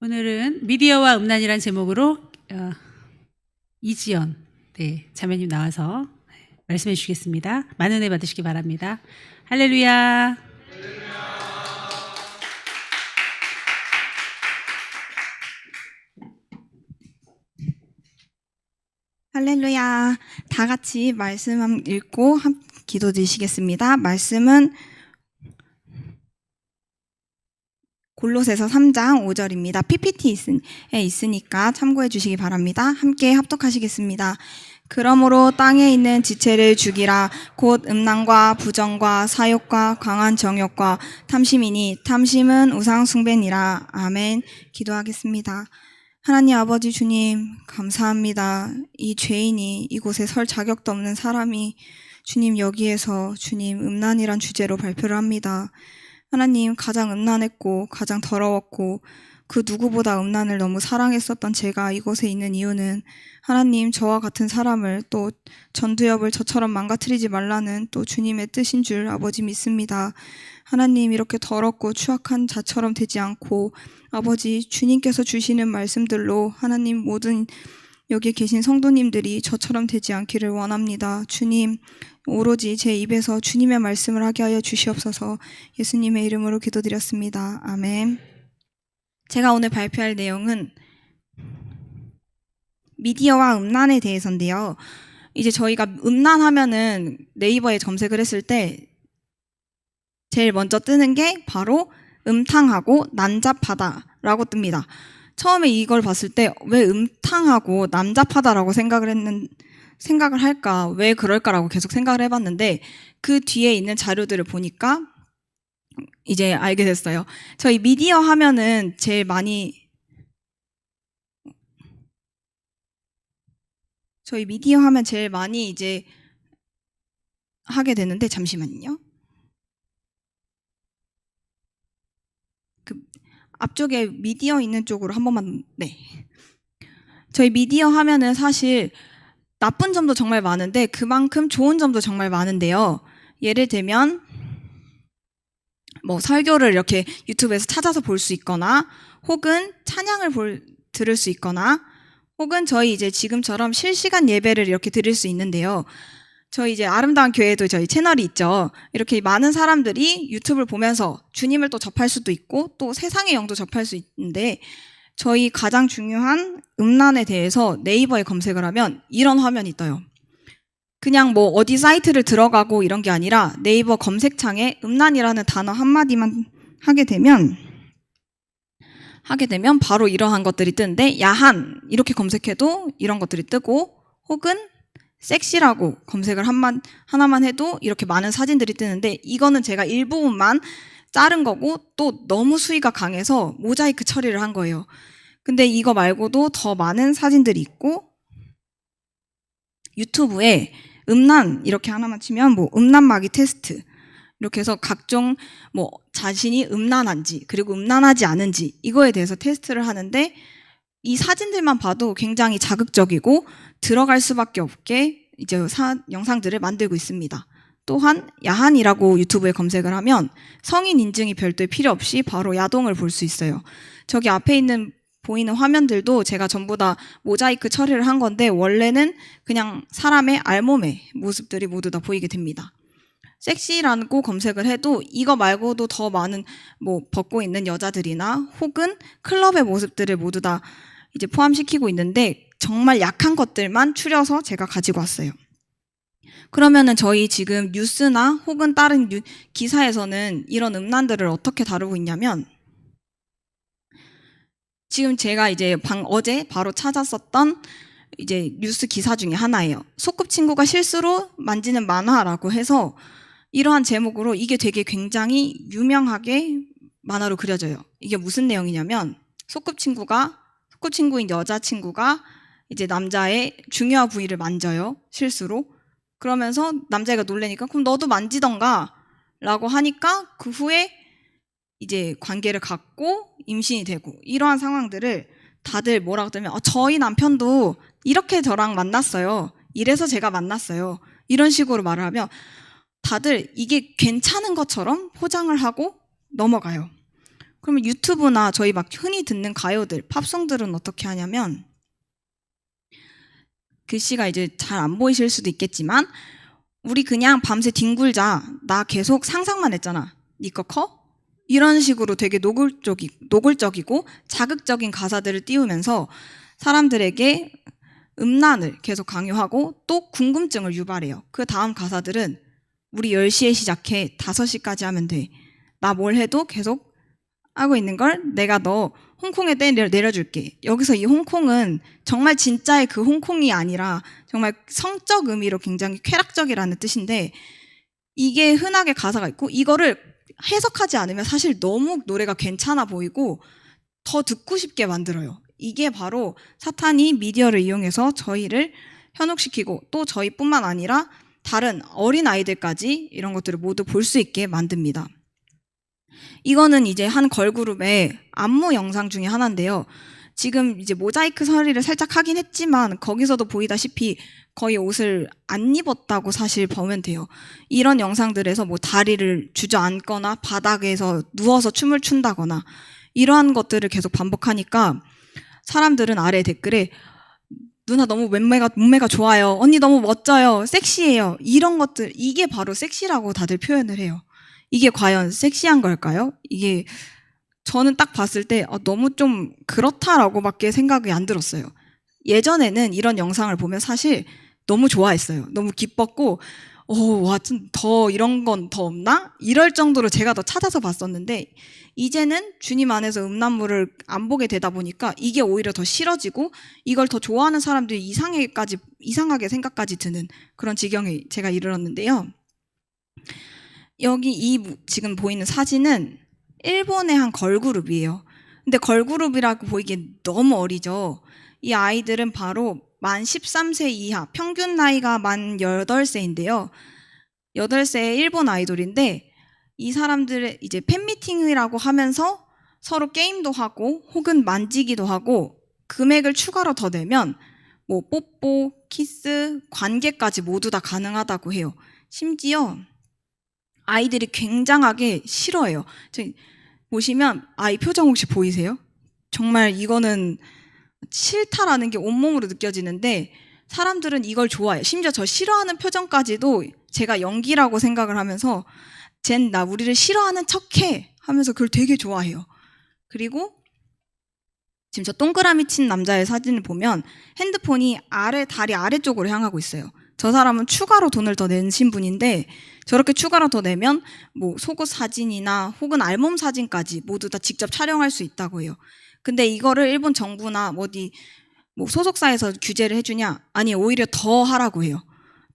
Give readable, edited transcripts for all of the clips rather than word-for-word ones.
오늘은 미디어와 음란이란 제목으로 이지연 자매님 나와서 말씀해 주시겠습니다. 많은 은혜 받으시기 바랍니다. 할렐루야. 할렐루야. 다 같이 말씀 읽고 기도 드리시겠습니다. 말씀은 골로새서 3장 5절입니다. PPT에 있으니까 참고해 주시기 바랍니다. 함께 합독하시겠습니다. 그러므로 땅에 있는 지체를 죽이라. 곧 음란과 부정과 사욕과 강한 정욕과 탐심이니 탐심은 우상 숭배니라. 아멘. 기도하겠습니다. 하나님 아버지 주님 감사합니다. 이 죄인이 이곳에 설 자격도 없는 사람이 주님 여기에서 주님 음란이란 주제로 발표를 합니다. 하나님 가장 음란했고 가장 더러웠고 그 누구보다 음란을 너무 사랑했었던 제가 이곳에 있는 이유는 하나님 저와 같은 사람을 또 전두엽을 저처럼 망가뜨리지 말라는 또 주님의 뜻인 줄 아버지 믿습니다. 하나님 이렇게 더럽고 추악한 자처럼 되지 않고 아버지 주님께서 주시는 말씀들로 하나님 모든 여기 계신 성도님들이 저처럼 되지 않기를 원합니다. 주님 오로지 제 입에서 주님의 말씀을 하게 하여 주시옵소서. 예수님의 이름으로 기도드렸습니다. 아멘. 제가 오늘 발표할 내용은 미디어와 음란에 대해서인데요. 이제 저희가 음란하면은 네이버에 검색을 했을 때 제일 먼저 뜨는 게 바로 음탕하고 난잡하다라고 뜹니다. 처음에 이걸 봤을 때 왜 음탕하고 난잡하다라고 생각을 할까, 왜 그럴까라고 계속 생각을 해봤는데 그 뒤에 있는 자료들을 보니까 이제 알게 됐어요. 저희 미디어 하면은 제일 많이 이제 하게 되는데 잠시만요. 그 앞쪽에 미디어 있는 쪽으로 한 번만 저희 미디어 하면은 사실 나쁜 점도 정말 많은데 그만큼 좋은 점도 정말 많은데요. 예를 들면 뭐 설교를 이렇게 유튜브에서 찾아서 볼 수 있거나 혹은 찬양을 들을 수 있거나 혹은 저희 이제 지금처럼 실시간 예배를 이렇게 드릴 수 있는데요. 저희 이제 아름다운 교회도 저희 채널이 있죠. 이렇게 많은 사람들이 유튜브를 보면서 주님을 또 접할 수도 있고 또 세상의 영도 접할 수 있는데 저희 가장 중요한 음란에 대해서 네이버에 검색을 하면 이런 화면이 떠요. 그냥 뭐 어디 사이트를 들어가고 이런 게 아니라 네이버 검색창에 음란이라는 단어 한마디만 하게 되면 바로 이러한 것들이 뜨는데 야한 이렇게 검색해도 이런 것들이 뜨고 혹은 섹시라고 검색을 하나만 해도 이렇게 많은 사진들이 뜨는데 이거는 제가 일부분만 자른 거고 또 너무 수위가 강해서 모자이크 처리를 한 거예요. 근데 이거 말고도 더 많은 사진들이 있고 유튜브에 음란 이렇게 하나만 치면 뭐 음란마귀 테스트 이렇게 해서 각종 뭐 자신이 음란한지 그리고 음란하지 않은지 이거에 대해서 테스트를 하는데 이 사진들만 봐도 굉장히 자극적이고 들어갈 수밖에 없게 이제 영상들을 만들고 있습니다. 또한 야한이라고 유튜브에 검색을 하면 성인 인증이 별도의 필요 없이 바로 야동을 볼 수 있어요. 저기 앞에 보이는 화면들도 제가 전부 다 모자이크 처리를 한 건데 원래는 그냥 사람의 알몸의 모습들이 모두 다 보이게 됩니다. 섹시라고 검색을 해도 이거 말고도 더 많은 뭐 벗고 있는 여자들이나 혹은 클럽의 모습들을 모두 다 이제 포함시키고 있는데 정말 약한 것들만 추려서 제가 가지고 왔어요. 그러면은 저희 지금 뉴스나 혹은 다른 기사에서는 이런 음란들을 어떻게 다루고 있냐면 지금 제가 이제 어제 바로 찾았었던 이제 뉴스 기사 중에 하나예요. 소꿉친구가 실수로 만지는 만화라고 해서 이러한 제목으로 이게 되게 굉장히 유명하게 만화로 그려져요. 이게 무슨 내용이냐면 소꿉친구인 여자친구가 이제 남자의 중요한 부위를 만져요. 실수로. 그러면서 남자애가 놀래니까 그럼 너도 만지던가 라고 하니까 그 후에 이제 관계를 갖고 임신이 되고 이러한 상황들을 다들 뭐라고 하면 저희 남편도 이렇게 저랑 만났어요. 이래서 제가 만났어요. 이런 식으로 말을 하면 다들 이게 괜찮은 것처럼 포장을 하고 넘어가요. 그러면 유튜브나 저희 막 흔히 듣는 가요들, 팝송들은 어떻게 하냐면 글씨가 이제 잘 안 보이실 수도 있겠지만 우리 그냥 밤새 뒹굴자. 나 계속 상상만 했잖아. 니꺼 커? 이런 식으로 되게 노골적이고 자극적인 가사들을 띄우면서 사람들에게 음란을 계속 강요하고 또 궁금증을 유발해요. 그 다음 가사들은 우리 10시에 시작해 5시까지 하면 돼. 나 뭘 해도 계속 하고 있는 걸 내가 너 홍콩에 내려줄게. 여기서 이 홍콩은 정말 진짜의 그 홍콩이 아니라 정말 성적 의미로 굉장히 쾌락적이라는 뜻인데 이게 흔하게 가사가 있고 이거를 해석하지 않으면 사실 너무 노래가 괜찮아 보이고 더 듣고 싶게 만들어요. 이게 바로 사탄이 미디어를 이용해서 저희를 현혹시키고 또 저희뿐만 아니라 다른 어린 아이들까지 이런 것들을 모두 볼 수 있게 만듭니다. 이거는 이제 한 걸그룹의 안무 영상 중에 하나인데요. 지금 이제 모자이크 처리를 살짝 하긴 했지만 거기서도 보이다시피 거의 옷을 안 입었다고 사실 보면 돼요. 이런 영상들에서 뭐 다리를 주저앉거나 바닥에서 누워서 춤을 춘다거나 이러한 것들을 계속 반복하니까 사람들은 아래 댓글에 누나 너무 몸매가 좋아요. 언니 너무 멋져요. 섹시해요. 이런 것들, 이게 바로 섹시라고 다들 표현을 해요. 이게 과연 섹시한 걸까요? 이게 저는 딱 봤을 때 너무 좀 그렇다라고밖에 생각이 안 들었어요. 예전에는 이런 영상을 보면 사실 너무 좋아했어요. 너무 기뻤고 와, 좀 더 이런 건 더 없나? 이럴 정도로 제가 더 찾아서 봤었는데 이제는 주님 안에서 음란물을 안 보게 되다 보니까 이게 오히려 더 싫어지고 이걸 더 좋아하는 사람들이 이상하게 생각까지 드는 그런 지경에 제가 이르렀는데요. 여기 지금 보이는 사진은 일본의 한 걸그룹이에요. 근데 걸그룹이라고 보이기엔 너무 어리죠. 이 아이들은 바로 만 13세 이하, 평균 나이가 만 8세인데요. 8세의 일본 아이돌인데 이 사람들의 이제 팬미팅이라고 하면서 서로 게임도 하고 혹은 만지기도 하고 금액을 추가로 더 내면 뭐 뽀뽀, 키스, 관계까지 모두 다 가능하다고 해요. 심지어 아이들이 굉장하게 싫어해요. 보시면 이 표정 혹시 보이세요? 정말 이거는 싫다라는 게 온몸으로 느껴지는데 사람들은 이걸 좋아해요. 심지어 저 싫어하는 표정까지도 제가 연기라고 생각을 하면서 나 우리를 싫어하는 척해 하면서 그걸 되게 좋아해요. 그리고 지금 저 동그라미 친 남자의 사진을 보면 핸드폰이 다리 아래쪽으로 향하고 있어요. 저 사람은 추가로 돈을 더 내신 분인데 저렇게 추가로 더 내면 뭐 속옷 사진이나 혹은 알몸 사진까지 모두 다 직접 촬영할 수 있다고 해요. 근데 이거를 일본 정부나 어디 뭐 소속사에서 규제를 해주냐? 아니, 오히려 더 하라고 해요.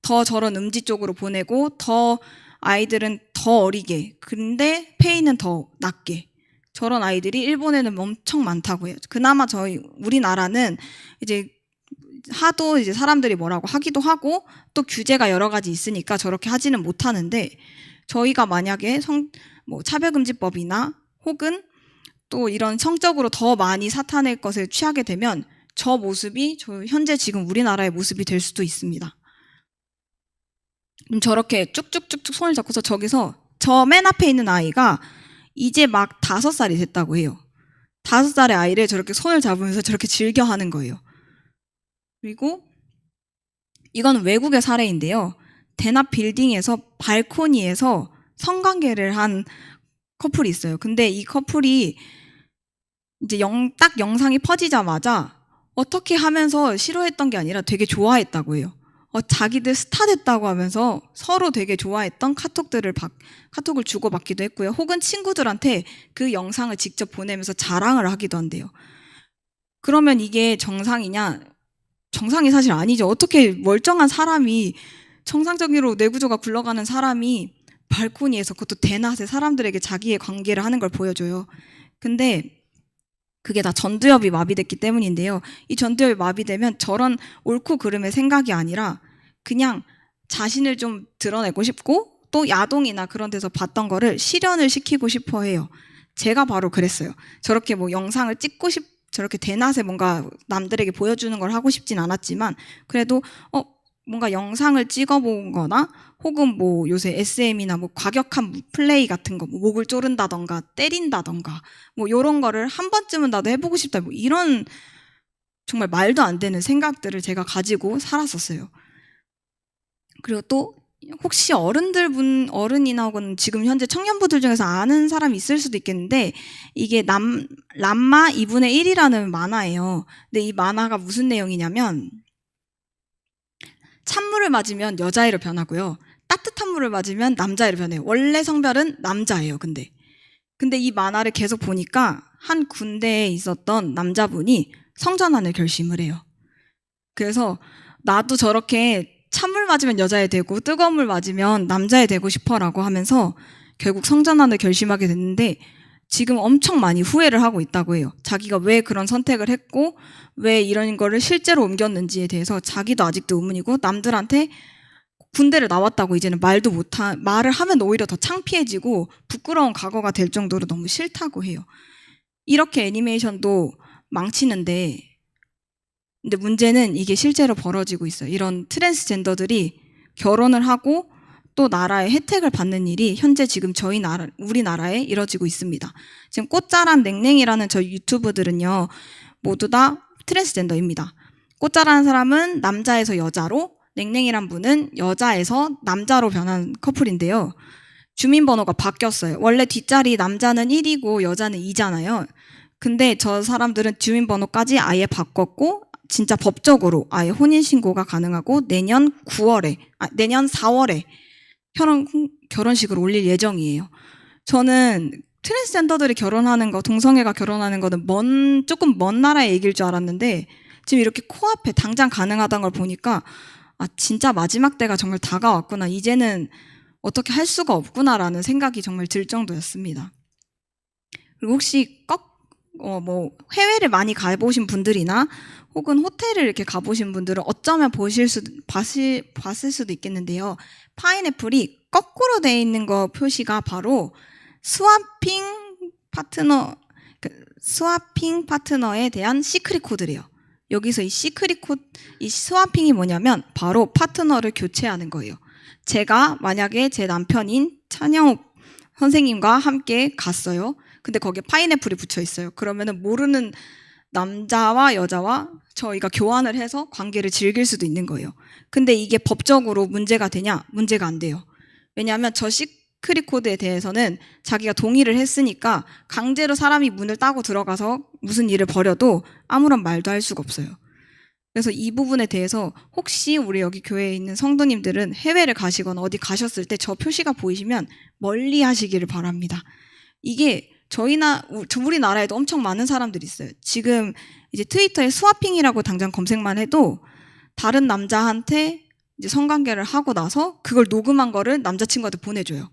더 저런 음지 쪽으로 보내고 더 아이들은 더 어리게, 근데 페이는 더 낮게. 저런 아이들이 일본에는 엄청 많다고 해요. 그나마 우리나라는 이제 하도 이제 사람들이 뭐라고 하기도 하고 또 규제가 여러 가지 있으니까 저렇게 하지는 못하는데 저희가 만약에 차별금지법이나 혹은 또 이런 성적으로 더 많이 사탄의 것에 취하게 되면 저 모습이 현재 지금 우리나라의 모습이 될 수도 있습니다. 저렇게 쭉쭉쭉쭉 손을 잡고서 저기서 저 맨 앞에 있는 아이가 이제 막 5살이 됐다고 해요. 5살의 아이를 저렇게 손을 잡으면서 저렇게 즐겨 하는 거예요. 그리고 이건 외국의 사례인데요. 대낮 빌딩에서 발코니에서 성관계를 한 커플이 있어요. 근데 이 커플이 이제 딱 영상이 퍼지자마자 어떻게 하면서 싫어했던 게 아니라 되게 좋아했다고 해요. 자기들 스타 됐다고 하면서 서로 되게 좋아했던 카톡을 주고받기도 했고요. 혹은 친구들한테 그 영상을 직접 보내면서 자랑을 하기도 한대요. 그러면 이게 정상이냐? 정상이 사실 아니죠. 어떻게 멀쩡한 사람이 정상적으로 뇌구조가 굴러가는 사람이 발코니에서 그것도 대낮에 사람들에게 자기의 관계를 하는 걸 보여줘요. 근데 그게 다 전두엽이 마비됐기 때문인데요. 이 전두엽이 마비되면 저런 옳고 그름의 생각이 아니라 그냥 자신을 좀 드러내고 싶고 또 야동이나 그런 데서 봤던 거를 실현을 시키고 싶어 해요. 제가 바로 그랬어요. 저렇게 영상을 저렇게 대낮에 뭔가 남들에게 보여주는 걸 하고 싶진 않았지만 그래도 뭔가 영상을 찍어보거나 혹은 뭐 요새 SM이나 뭐 과격한 플레이 같은 거, 뭐 목을 조른다던가 때린다던가 뭐 이런 거를 한 번쯤은 나도 해보고 싶다. 뭐 이런 정말 말도 안 되는 생각들을 제가 가지고 살았었어요. 그리고 또 혹시 어른이나 혹은 지금 현재 청년부들 중에서 아는 사람이 있을 수도 있겠는데 이게 람마 2분의 1이라는 만화예요. 근데 이 만화가 무슨 내용이냐면 찬물을 맞으면 여자애로 변하고요. 따뜻한 물을 맞으면 남자애로 변해요. 원래 성별은 남자예요. 근데 이 만화를 계속 보니까 한 군대에 있었던 남자분이 성전환을 결심을 해요. 그래서 나도 저렇게 찬물 맞으면 여자애 되고 뜨거운 물 맞으면 남자애 되고 싶어라고 하면서 결국 성전환을 결심하게 됐는데 지금 엄청 많이 후회를 하고 있다고 해요. 자기가 왜 그런 선택을 했고 왜 이런 거를 실제로 옮겼는지에 대해서 자기도 아직도 의문이고 남들한테 군대를 나왔다고 이제는 말을 하면 오히려 더 창피해지고 부끄러운 과거가 될 정도로 너무 싫다고 해요. 이렇게 애니메이션도 망치는데 근데 문제는 이게 실제로 벌어지고 있어요. 이런 트랜스젠더들이 결혼을 하고 또 나라의 혜택을 받는 일이 현재 지금 우리나라에 이뤄지고 있습니다. 지금 꽃자란 냉랭이라는 저희 유튜브들은요, 모두 다 트랜스젠더입니다. 꽃자라는 사람은 남자에서 여자로, 냉랭이란 분은 여자에서 남자로 변한 커플인데요. 주민번호가 바뀌었어요. 원래 뒷자리 남자는 1이고 여자는 2잖아요. 근데 저 사람들은 주민번호까지 아예 바꿨고 진짜 법적으로 아예 혼인신고가 가능하고 내년 4월에 결혼식을 올릴 예정이에요. 저는 트랜스젠더들이 결혼하는 거, 동성애가 결혼하는 거는 조금 먼 나라의 얘기일 줄 알았는데 지금 이렇게 코앞에 당장 가능하다는 걸 보니까 진짜 마지막 때가 정말 다가왔구나. 이제는 어떻게 할 수가 없구나라는 생각이 정말 들 정도였습니다. 그리고 혹시 해외를 많이 가보신 분들이나 혹은 호텔을 이렇게 가보신 분들은 어쩌면 봤을 수도 있겠는데요. 파인애플이 거꾸로 돼 있는 거 표시가 바로 스와핑 파트너에 대한 시크릿 코드래요. 여기서 이 스와핑이 뭐냐면 바로 파트너를 교체하는 거예요. 제가 만약에 제 남편인 찬영욱 선생님과 함께 갔어요. 근데 거기에 파인애플이 붙여 있어요. 그러면은 모르는 남자와 여자와 저희가 교환을 해서 관계를 즐길 수도 있는 거예요. 근데 이게 법적으로 문제가 되냐? 문제가 안 돼요. 왜냐하면 저 시크릿 코드에 대해서는 자기가 동의를 했으니까 강제로 사람이 문을 따고 들어가서 무슨 일을 벌여도 아무런 말도 할 수가 없어요. 그래서 이 부분에 대해서 혹시 우리 여기 교회에 있는 성도님들은 해외를 가시거나 어디 가셨을 때 저 표시가 보이시면 멀리 하시기를 바랍니다. 이게 우리나라에도 엄청 많은 사람들이 있어요. 지금 이제 트위터에 스와핑이라고 당장 검색만 해도 다른 남자한테 이제 성관계를 하고 나서 그걸 녹음한 거를 남자친구한테 보내줘요.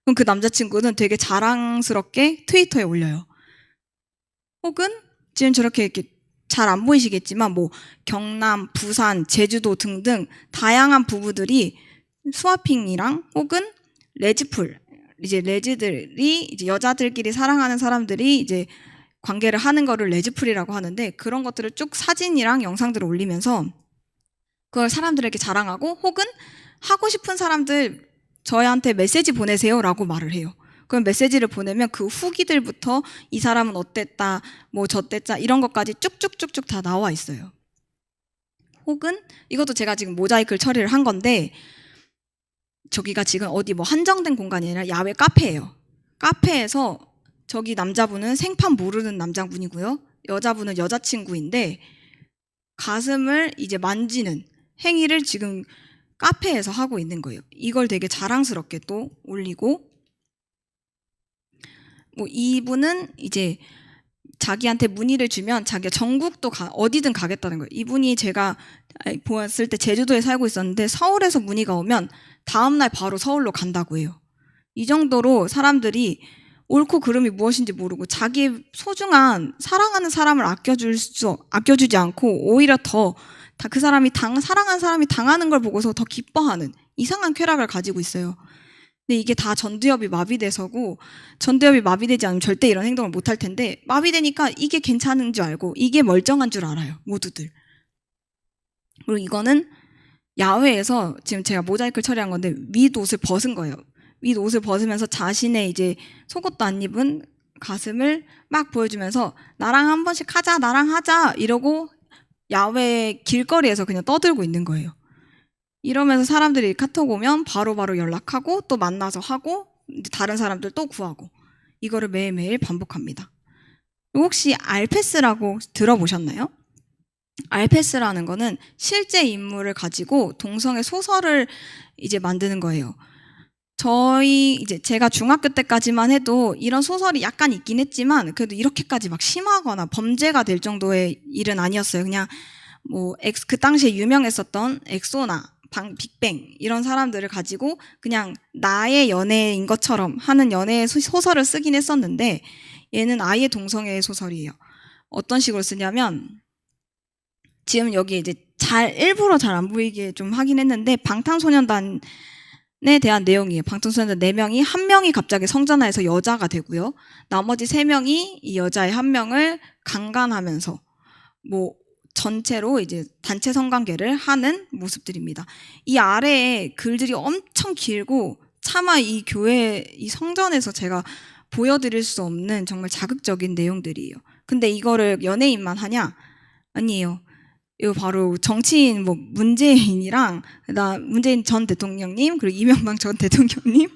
그럼 그 남자친구는 되게 자랑스럽게 트위터에 올려요. 혹은 지금 저렇게 이렇게 잘 안 보이시겠지만 뭐 경남, 부산, 제주도 등등 다양한 부부들이 스와핑이랑 혹은 레즈풀 이제 레즈들이 이제 여자들끼리 사랑하는 사람들이 이제 관계를 하는 거를 레즈풀이라고 하는데 그런 것들을 쭉 사진이랑 영상들을 올리면서 그걸 사람들에게 자랑하고 혹은 하고 싶은 사람들 저희한테 메시지 보내세요라고 말을 해요. 그럼 메시지를 보내면 그 후기들부터 이 사람은 어땠다, 뭐 저땠다 이런 것까지 쭉쭉쭉쭉 다 나와 있어요. 혹은 이것도 제가 지금 모자이크를 처리를 한 건데 저기가 지금 어디 뭐 한정된 공간이 아니라 야외 카페예요. 카페에서 저기 남자분은 생판 모르는 남자분이고요. 여자분은 여자친구인데 가슴을 이제 만지는 행위를 지금 카페에서 하고 있는 거예요. 이걸 되게 자랑스럽게 또 올리고 뭐 이분은 이제 자기한테 문의를 주면 자기가 전국도 어디든 가겠다는 거예요. 이분이 제가 보았을 때 제주도에 살고 있었는데 서울에서 문의가 오면 다음날 바로 서울로 간다고 해요. 이 정도로 사람들이 옳고 그름이 무엇인지 모르고 자기 소중한 사랑하는 사람을 아껴주지 않고 오히려 더 그 사람이 사랑하는 사람이 당하는 걸 보고서 더 기뻐하는 이상한 쾌락을 가지고 있어요. 근데 이게 다 전두엽이 마비돼서고 전두엽이 마비되지 않으면 절대 이런 행동을 못할 텐데 마비되니까 이게 괜찮은 줄 알고 이게 멀쩡한 줄 알아요. 모두들. 그리고 이거는 야외에서 지금 제가 모자이크를 처리한 건데 윗옷을 벗은 거예요. 윗옷을 벗으면서 자신의 이제 속옷도 안 입은 가슴을 막 보여주면서 나랑 한 번씩 하자, 나랑 하자 이러고 야외 길거리에서 그냥 떠들고 있는 거예요. 이러면서 사람들이 카톡 오면 바로바로 연락하고 또 만나서 하고 다른 사람들 또 구하고 이거를 매일매일 반복합니다. 혹시 알패스라고 들어보셨나요? 알패스라는 거는 실제 인물을 가지고 동성애 소설을 이제 만드는 거예요. 제가 중학교 때까지만 해도 이런 소설이 약간 있긴 했지만 그래도 이렇게까지 막 심하거나 범죄가 될 정도의 일은 아니었어요. 그냥 그 당시에 유명했었던 엑소나 빅뱅 이런 사람들을 가지고 그냥 나의 연애인 것처럼 하는 연애 소설을 쓰긴 했었는데 얘는 아예 동성애 소설이에요. 어떤 식으로 쓰냐면 지금 여기 이제 일부러 잘 안 보이게 좀 하긴 했는데 방탄소년단에 대한 내용이에요. 방탄소년단 4명이 한 명이 갑자기 성전화해서 여자가 되고요. 나머지 3명이 이 여자의 한 명을 강간하면서 전체로 이제 단체 성관계를 하는 모습들입니다. 이 아래에 글들이 엄청 길고 차마 이 교회, 이 성전에서 제가 보여드릴 수 없는 정말 자극적인 내용들이에요. 근데 이거를 연예인만 하냐? 아니에요. 이거 바로 정치인 문재인이랑 문재인 전 대통령님 그리고 이명박 전 대통령님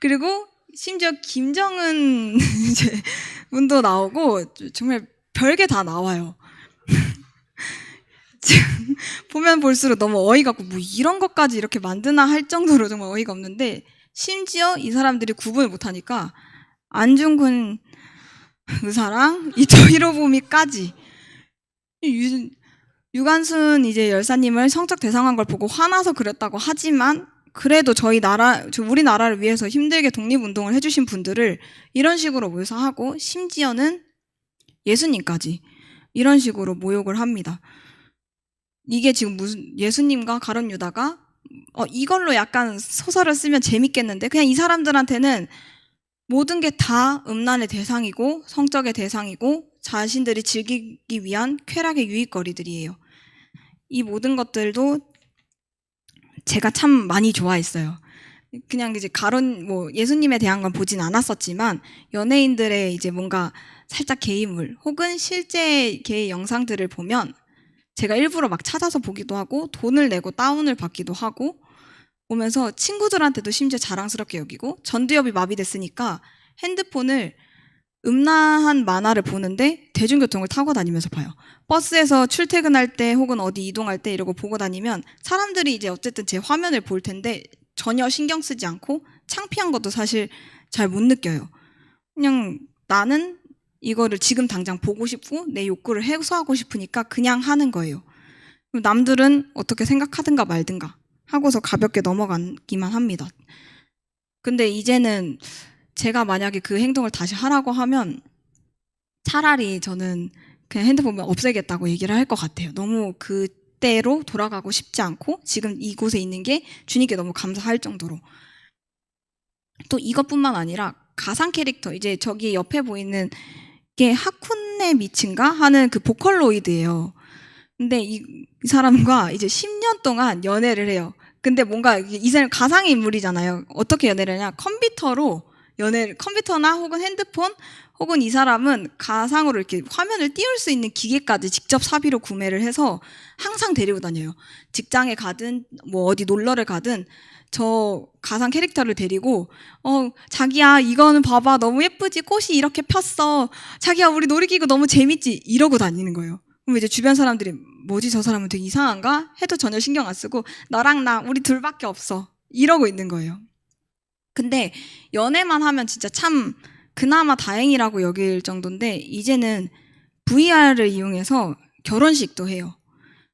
그리고 심지어 김정은 이제 분도 나오고 정말 별게 다 나와요. 보면 볼수록 너무 어이가 없고 이런 것까지 이렇게 만드나 할 정도로 정말 어이가 없는데 심지어 이 사람들이 구분을 못하니까 안중근 의사랑 히로부미까지 유관순 이제 열사님을 성적 대상한 걸 보고 화나서 그랬다고 하지만 그래도 우리나라를 위해서 힘들게 독립운동을 해주신 분들을 이런 식으로 묘사하고 심지어는 예수님까지 이런 식으로 모욕을 합니다. 이게 지금 무슨 예수님과 가룟 유다가 이걸로 약간 소설을 쓰면 재밌겠는데 그냥 이 사람들한테는 모든 게 다 음란의 대상이고 성적의 대상이고 자신들이 즐기기 위한 쾌락의 유익거리들이에요. 이 모든 것들도 제가 참 많이 좋아했어요. 그냥 이제 예수님에 대한 건 보진 않았었지만 연예인들의 이제 뭔가 살짝 게이물 혹은 실제 게이 영상들을 보면 제가 일부러 막 찾아서 보기도 하고 돈을 내고 다운을 받기도 하고 보면서 친구들한테도 심지어 자랑스럽게 여기고 전두엽이 마비됐으니까 핸드폰을 음란한 만화를 보는데 대중교통을 타고 다니면서 봐요. 버스에서 출퇴근할 때 혹은 어디 이동할 때 이러고 보고 다니면 사람들이 이제 어쨌든 제 화면을 볼 텐데 전혀 신경 쓰지 않고 창피한 것도 사실 잘 못 느껴요. 그냥 나는 이거를 지금 당장 보고 싶고 내 욕구를 해소하고 싶으니까 그냥 하는 거예요. 남들은 어떻게 생각하든가 말든가 하고서 가볍게 넘어가기만 합니다. 근데 이제는 제가 만약에 그 행동을 다시 하라고 하면 차라리 저는 그냥 핸드폰을 없애겠다고 얘기를 할 것 같아요. 너무 그때로 돌아가고 싶지 않고 지금 이곳에 있는 게 주님께 너무 감사할 정도로. 또 이것뿐만 아니라 가상 캐릭터, 이제 저기 옆에 보이는 게 하쿠네 미츠인가 하는 그 보컬로이드예요. 근데 이 사람과 이제 10년 동안 연애를 해요. 근데 뭔가 이 사람 가상의 인물이잖아요. 어떻게 연애를 하냐? 컴퓨터나 혹은 핸드폰 혹은 이 사람은 가상으로 이렇게 화면을 띄울 수 있는 기계까지 직접 사비로 구매를 해서 항상 데리고 다녀요. 직장에 가든 어디 놀러를 가든 저 가상 캐릭터를 데리고 자기야 이거는 봐봐 너무 예쁘지 꽃이 이렇게 폈어 자기야 우리 놀이기구 너무 재밌지 이러고 다니는 거예요. 그럼 이제 주변 사람들이 뭐지 저 사람은 되게 이상한가 해도 전혀 신경 안 쓰고 너랑 나 우리 둘밖에 없어 이러고 있는 거예요. 근데 연애만 하면 진짜 참 그나마 다행이라고 여길 정도인데 이제는 VR을 이용해서 결혼식도 해요.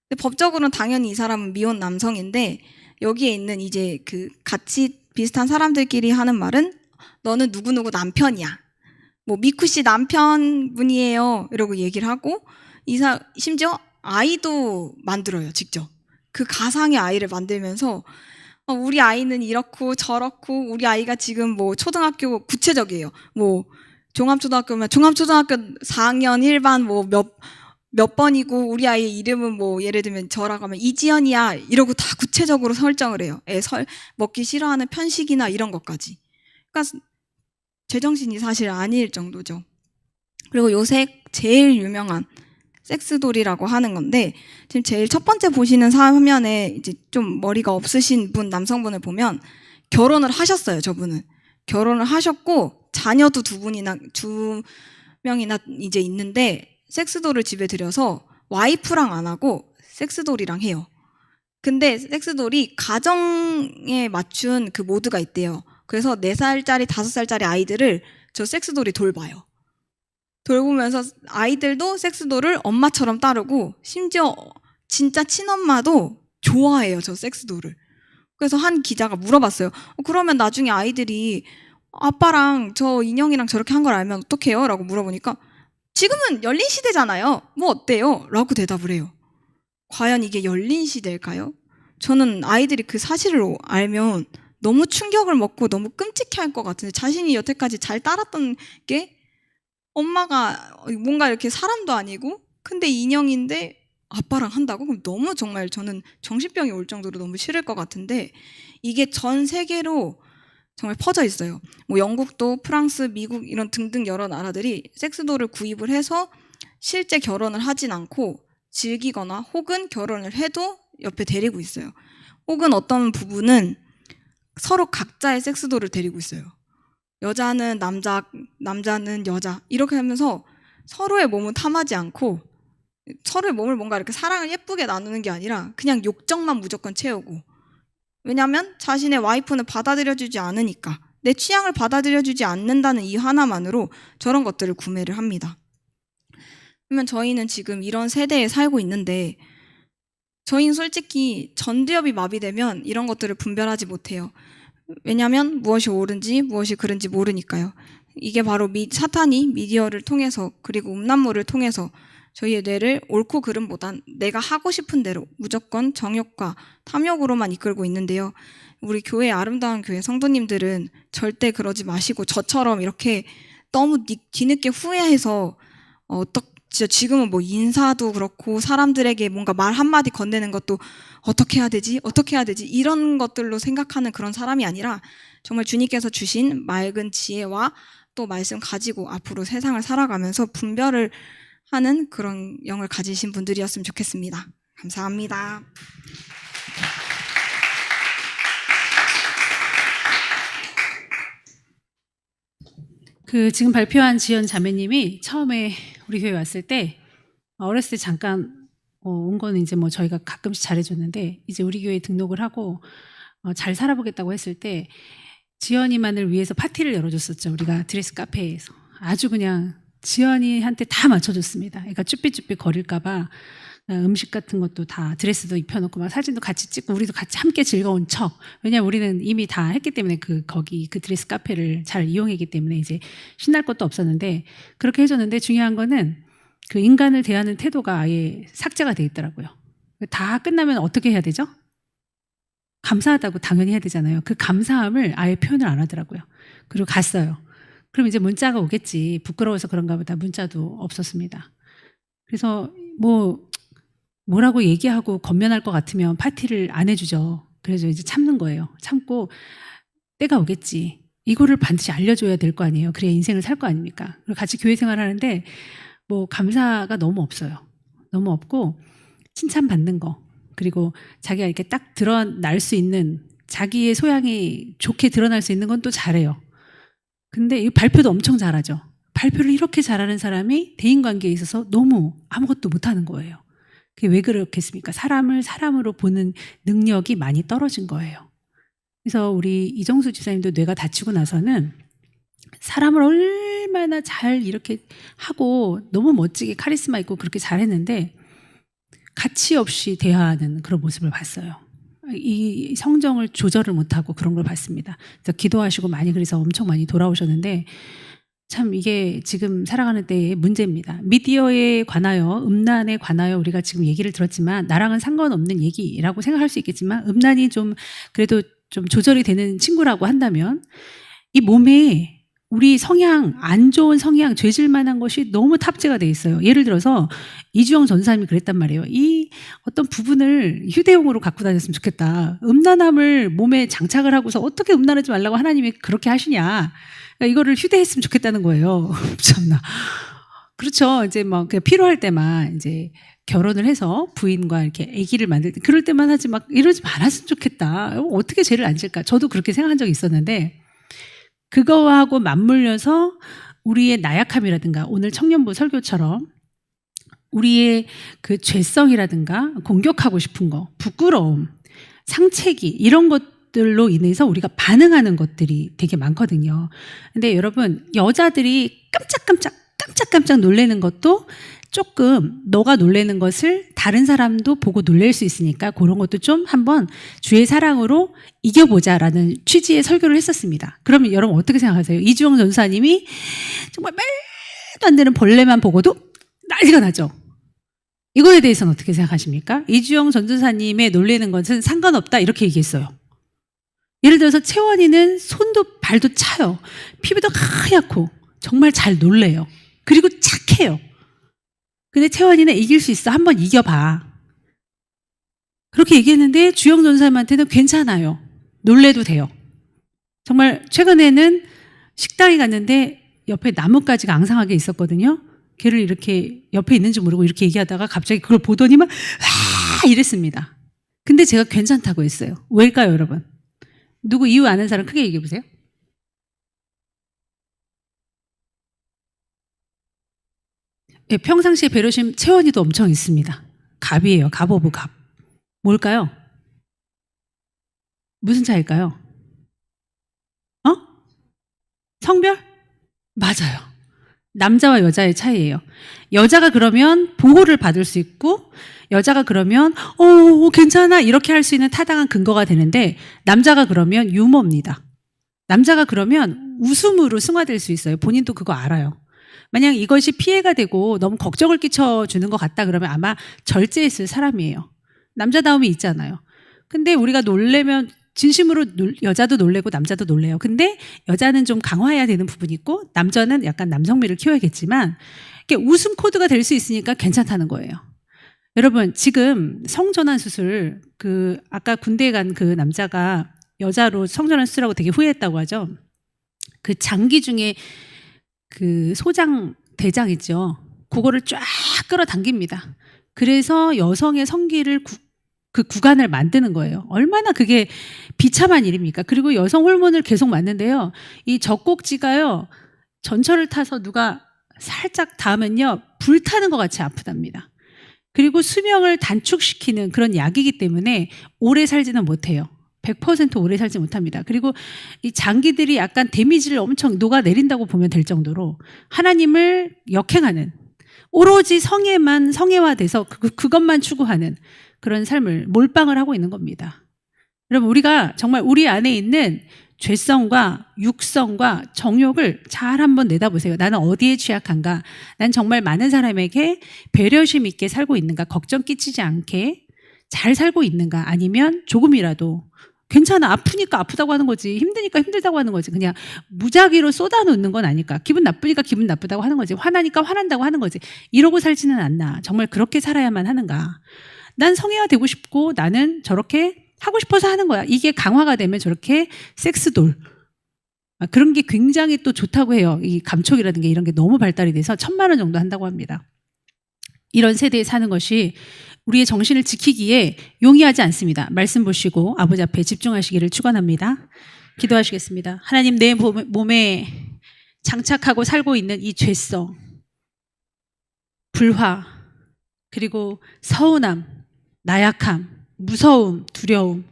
근데 법적으로는 당연히 이 사람은 미혼 남성인데 여기에 있는 이제 그 같이 비슷한 사람들끼리 하는 말은 너는 누구누구 남편이야. 미쿠 씨 남편분이에요. 이러고 얘기를 하고 심지어 아이도 만들어요. 직접. 그 가상의 아이를 만들면서 우리 아이는 이렇고 저렇고 우리 아이가 지금 초등학교 구체적이에요. 종합초등학교면 종합초등학교 4학년 1반 몇 번이고 우리 아이의 이름은 뭐 예를 들면 저라고 하면 이지연이야 이러고 다 구체적으로 설정을 해요. 애 먹기 싫어하는 편식이나 이런 것까지. 그러니까 제정신이 사실 아닐 정도죠. 그리고 요새 제일 유명한 섹스돌이라고 하는 건데, 지금 제일 첫 번째 보시는 화면에 이제 좀 머리가 없으신 분, 남성분을 보면 결혼을 하셨어요, 저분은. 결혼을 하셨고, 자녀도 두 명이나 이제 있는데, 섹스돌을 집에 들여서 와이프랑 안 하고 섹스돌이랑 해요. 근데 섹스돌이 가정에 맞춘 그 모드가 있대요. 그래서 4살짜리, 5살짜리 아이들을 저 섹스돌이 돌봐요. 돌보면서 아이들도 섹스돌을 엄마처럼 따르고 심지어 진짜 친엄마도 좋아해요, 저 섹스돌을. 그래서 한 기자가 물어봤어요. 그러면 나중에 아이들이 아빠랑 저 인형이랑 저렇게 한 걸 알면 어떡해요? 라고 물어보니까 지금은 열린 시대잖아요. 뭐 어때요? 라고 대답을 해요. 과연 이게 열린 시대일까요? 저는 아이들이 그 사실을 알면 너무 충격을 먹고 너무 끔찍해할 것 같은데, 자신이 여태까지 잘 따랐던 게 엄마가 뭔가 이렇게 사람도 아니고 근데 인형인데 아빠랑 한다고? 그럼 너무 정말 저는 정신병이 올 정도로 너무 싫을 것 같은데, 이게 전 세계로 정말 퍼져 있어요. 뭐 영국도 프랑스, 미국 이런 등등 여러 나라들이 섹스돌을 구입을 해서 실제 결혼을 하진 않고 즐기거나 혹은 결혼을 해도 옆에 데리고 있어요. 혹은 어떤 부부는 서로 각자의 섹스돌을 데리고 있어요. 여자는 남자, 남자는 여자 이렇게 하면서 서로의 몸은 탐하지 않고 서로의 몸을 뭔가 이렇게 사랑을 예쁘게 나누는 게 아니라 그냥 욕정만 무조건 채우고, 왜냐하면 자신의 와이프는 받아들여주지 않으니까, 내 취향을 받아들여주지 않는다는 이 하나만으로 저런 것들을 구매를 합니다. 그러면 저희는 지금 이런 세대에 살고 있는데, 저희는 솔직히 전두엽이 마비되면 이런 것들을 분별하지 못해요. 왜냐하면 무엇이 옳은지 무엇이 그른지 모르니까요. 이게 바로 사탄이 미디어를 통해서 그리고 음란물을 통해서 저희의 뇌를 옳고 그름보단 내가 하고 싶은 대로 무조건 정욕과 탐욕으로만 이끌고 있는데요. 우리 교회, 아름다운 교회 성도님들은 절대 그러지 마시고 저처럼 이렇게 너무 뒤늦게 후회해서 진짜 지금은 뭐 인사도 그렇고 사람들에게 뭔가 말 한마디 건네는 것도 어떻게 해야 되지? 어떻게 해야 되지? 이런 것들로 생각하는 그런 사람이 아니라 정말 주님께서 주신 맑은 지혜와 또 말씀 가지고 앞으로 세상을 살아가면서 분별을 하는 그런 영을 가지신 분들이었으면 좋겠습니다. 감사합니다. 지금 발표한 지연 자매님이 처음에 우리 교회 왔을 때 어렸을 때 잠깐 온 거는 이제 뭐 저희가 가끔씩 잘해줬는데, 이제 우리 교회에 등록을 하고 잘 살아보겠다고 했을 때 지연이만을 위해서 파티를 열어줬었죠. 우리가 드레스 카페에서 아주 그냥 지연이한테 다 맞춰줬습니다. 그러니까 쭈삣쭈삣 거릴까봐 음식 같은 것도 다 드레스도 입혀놓고 막 사진도 같이 찍고 우리도 같이 함께 즐거운 척. 왜냐면 우리는 이미 다 했기 때문에 거기 그 드레스 카페를 잘 이용했기 때문에 이제 신날 것도 없었는데 그렇게 해줬는데, 중요한 거는 그 인간을 대하는 태도가 아예 삭제가 돼 있더라고요. 다 끝나면 어떻게 해야 되죠? 감사하다고 당연히 해야 되잖아요. 그 감사함을 아예 표현을 안 하더라고요. 그리고 갔어요. 그럼 이제 문자가 오겠지. 부끄러워서 그런가 보다. 문자도 없었습니다. 그래서 뭐라고 얘기하고 건면할 것 같으면 파티를 안 해주죠. 그래서 이제 참는 거예요. 참고 때가 오겠지. 이거를 반드시 알려줘야 될 거 아니에요. 그래야 인생을 살 거 아닙니까? 그리고 같이 교회 생활하는데 감사가 너무 없어요. 너무 없고 칭찬받는 거, 그리고 자기가 이렇게 딱 드러날 수 있는, 자기의 소양이 좋게 드러날 수 있는 건 또 잘해요. 근데 이 발표도 엄청 잘하죠. 발표를 이렇게 잘하는 사람이 대인관계에 있어서 너무 아무것도 못하는 거예요. 그게 왜 그렇겠습니까? 사람을 사람으로 보는 능력이 많이 떨어진 거예요. 그래서 우리 이정수 집사님도 뇌가 다치고 나서는 사람을 얼마나 잘 이렇게 하고 너무 멋지게 카리스마 있고 그렇게 잘했는데 가치 없이 대하는 그런 모습을 봤어요. 이 성정을 조절을 못하고 그런 걸 봤습니다. 그래서 기도하시고 많이, 그래서 엄청 많이 돌아오셨는데, 참 이게 지금 살아가는 때의 문제입니다. 미디어에 관하여, 음란에 관하여 우리가 지금 얘기를 들었지만 나랑은 상관없는 얘기라고 생각할 수 있겠지만, 음란이 좀 그래도 좀 조절이 되는 친구라고 한다면 이 몸에 우리 성향, 안 좋은 성향, 죄질 만한 것이 너무 탑재가 돼 있어요. 예를 들어서 이주영 전사님이 그랬단 말이에요. 이 어떤 부분을 휴대용으로 갖고 다녔으면 좋겠다. 음란함을 몸에 장착을 하고서 어떻게 음란하지 말라고 하나님이 그렇게 하시냐. 그러니까 이거를 휴대했으면 좋겠다는 거예요. 참나. 그렇죠. 이제 뭐 그냥 필요할 때만 이제 결혼을 해서 부인과 이렇게 아기를 만들 때 그럴 때만 하지 막 이러지 말았으면 좋겠다. 어떻게 죄를 안 질까? 저도 그렇게 생각한 적이 있었는데 그거하고 맞물려서 우리의 나약함이라든가 오늘 청년부 설교처럼 우리의 그 죄성이라든가 공격하고 싶은 거, 부끄러움, 상체기 이런 것들로 인해서 우리가 반응하는 것들이 되게 많거든요. 근데 여러분 여자들이 깜짝깜짝 놀라는 것도 조금 너가 놀라는 것을 다른 사람도 보고 놀랄 수 있으니까 그런 것도 좀 한번 주의 사랑으로 이겨보자라는 취지의 설교를 했었습니다. 그러면 여러분 어떻게 생각하세요? 이주영 전사님이 정말 말도 안 되는 벌레만 보고도 난리가 나죠. 이거에 대해서는 어떻게 생각하십니까? 이주영 전도사님의 놀라는 것은 상관없다 이렇게 얘기했어요. 예를 들어서 채원이는 손도 발도 차요. 피부도 하얗고 정말 잘 놀래요. 그리고 착해요. 근데 채원이는 이길 수 있어. 한번 이겨봐. 그렇게 얘기했는데 주영 전사님한테는 괜찮아요. 놀래도 돼요. 정말 최근에는 식당에 갔는데 옆에 나뭇가지가 앙상하게 있었거든요. 걔를 이렇게 옆에 있는지 모르고 이렇게 얘기하다가 갑자기 그걸 보더니만 와 이랬습니다. 근데 제가 괜찮다고 했어요. 왜일까요, 여러분? 누구 이유 아는 사람 크게 얘기해 보세요. 예, 평상시에 배려심 채원이도 엄청 있습니다. 갑이에요. 갑 오브 갑. 뭘까요? 무슨 차일까요? 성별? 맞아요. 남자와 여자의 차이예요. 여자가 그러면 보호를 받을 수 있고 여자가 그러면 괜찮아 이렇게 할 수 있는 타당한 근거가 되는데 남자가 그러면 유머입니다. 남자가 그러면 웃음으로 승화될 수 있어요. 본인도 그거 알아요. 만약 이것이 피해가 되고 너무 걱정을 끼쳐주는 것 같다 그러면 아마 절제했을 사람이에요. 남자다움이 있잖아요. 근데 우리가 놀래면 진심으로 여자도 놀래고 남자도 놀래요. 근데 여자는 좀 강화해야 되는 부분이 있고 남자는 약간 남성미를 키워야겠지만 이게 웃음 코드가 될 수 있으니까 괜찮다는 거예요. 여러분 지금 성전환 수술 아까 군대에 간 그 남자가 여자로 성전환 수술하고 되게 후회했다고 하죠. 그 장기 중에 그 소장 대장 있죠. 그거를 쫙 끌어당깁니다. 그래서 여성의 성기를 그 구간을 만드는 거예요. 얼마나 그게 비참한 일입니까? 그리고 여성 호르몬을 계속 맞는데요. 이 젖꼭지가요. 전철을 타서 누가 살짝 닿으면요. 불타는 것 같이 아프답니다. 그리고 수명을 단축시키는 그런 약이기 때문에 오래 살지는 못해요. 100% 오래 살지 못합니다. 그리고 이 장기들이 약간 데미지를 엄청 녹아내린다고 보면 될 정도로 하나님을 역행하는 오로지 성애화돼서 그것만 추구하는 그런 삶을 몰빵을 하고 있는 겁니다. 여러분 우리가 정말 우리 안에 있는 죄성과 육성과 정욕을 잘 한번 내다보세요. 나는 어디에 취약한가? 난 정말 많은 사람에게 배려심 있게 살고 있는가? 걱정 끼치지 않게 잘 살고 있는가? 아니면 조금이라도 괜찮아. 아프니까 아프다고 하는 거지. 힘드니까 힘들다고 하는 거지. 그냥 무작위로 쏟아놓는 건 아닐까. 기분 나쁘니까 기분 나쁘다고 하는 거지. 화나니까 화난다고 하는 거지. 이러고 살지는 않나. 정말 그렇게 살아야만 하는가. 난 성애화 되고 싶고 나는 저렇게 하고 싶어서 하는 거야. 이게 강화가 되면 저렇게 섹스돌. 그런 게 굉장히 또 좋다고 해요. 이 감촉이라든가 이런 게 너무 발달이 돼서 1,000만 원 정도 한다고 합니다. 이런 세대에 사는 것이 우리의 정신을 지키기에 용이하지 않습니다. 말씀 보시고 아버지 앞에 집중하시기를 축원합니다. 기도하시겠습니다. 하나님 내 몸에 장착하고 살고 있는 이 죄성, 불화, 그리고 서운함, 나약함, 무서움, 두려움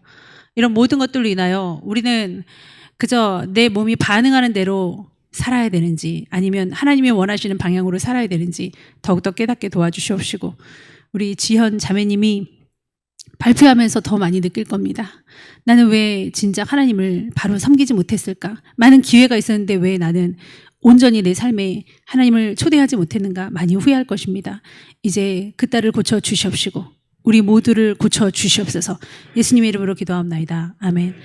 이런 모든 것들로 인하여 우리는 그저 내 몸이 반응하는 대로 살아야 되는지 아니면 하나님이 원하시는 방향으로 살아야 되는지 더욱더 깨닫게 도와주시옵시고 우리 지현 자매님이 발표하면서 더 많이 느낄 겁니다. 나는 왜 진작 하나님을 바로 섬기지 못했을까? 많은 기회가 있었는데 왜 나는 온전히 내 삶에 하나님을 초대하지 못했는가? 많이 후회할 것입니다. 이제 그 딸을 고쳐 주시옵시고 우리 모두를 고쳐 주시옵소서. 예수님의 이름으로 기도합나이다. 아멘.